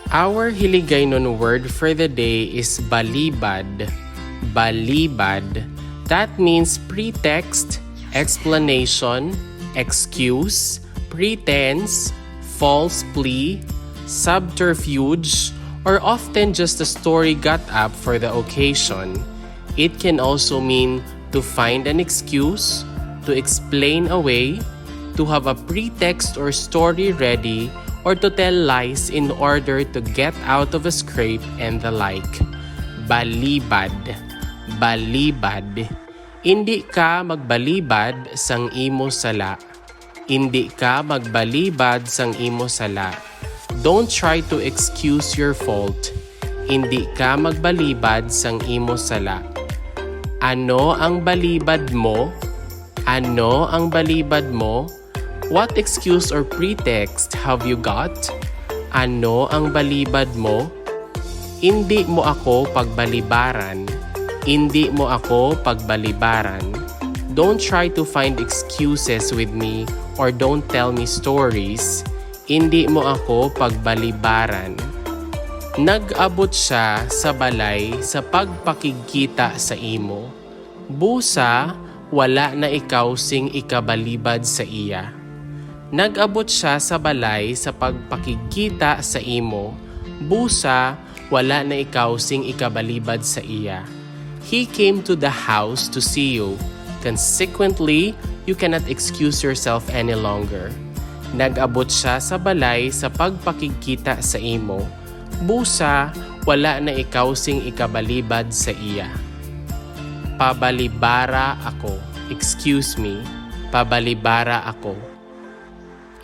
Our Hiligaynon word for the day is balibad. Balibad. That means pretext, explanation, excuse, pretense, false plea, subterfuge, or often just a story got up for the occasion. It can also mean to find an excuse, to explain away, to have a pretext or story ready, or to tell lies in order to get out of a scrape and the like. Balibad. Balibad. Hindi ka magbalibad sang imo sala. Hindi ka magbalibad sang imo sala. Don't try to excuse your fault. Hindi ka magbalibad sang imo sala. Ano ang balibad mo? Ano ang balibad mo? What excuse or pretext have you got? Ano ang balibad mo? Hindi mo ako pagbalibaran. Hindi mo ako pagbalibaran. Don't try to find excuses with me or don't tell me stories. Hindi mo ako pagbalibaran. Nag-abot siya sa balay sa pagpakigkita sa imo. Busa, wala na ikaw sing ikabalibad sa iya. Nag-abot siya sa balay sa pagpakikita sa imo. Busa, wala na ikaw sing ikabalibad sa iya. He came to the house to see you. Consequently, you cannot excuse yourself any longer. Nag-abot siya sa balay sa pagpakikita sa imo. Busa, wala na ikaw sing ikabalibad sa iya. Pabalibara ako. Excuse me. Pabalibara ako.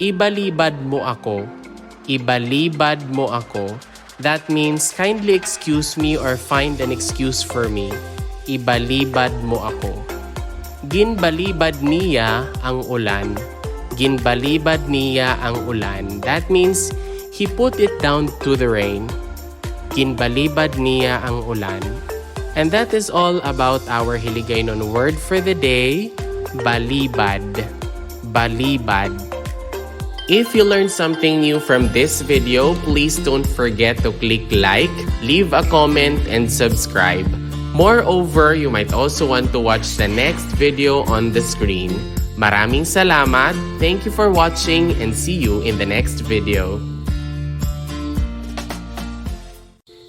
Ibalibad mo ako. Ibalibad mo ako. That means kindly excuse me or find an excuse for me. Ibalibad mo ako. Ginbalibad niya ang ulan. Ginbalibad niya ang ulan. That means he put it down to the rain. Ginbalibad niya ang ulan. And that is all about our Hiligaynon word for the day. Balibad. Balibad. If you learned something new from this video, please don't forget to click like, leave a comment, and subscribe. Moreover, you might also want to watch the next video on the screen. Maraming salamat, thank you for watching, and see you in the next video.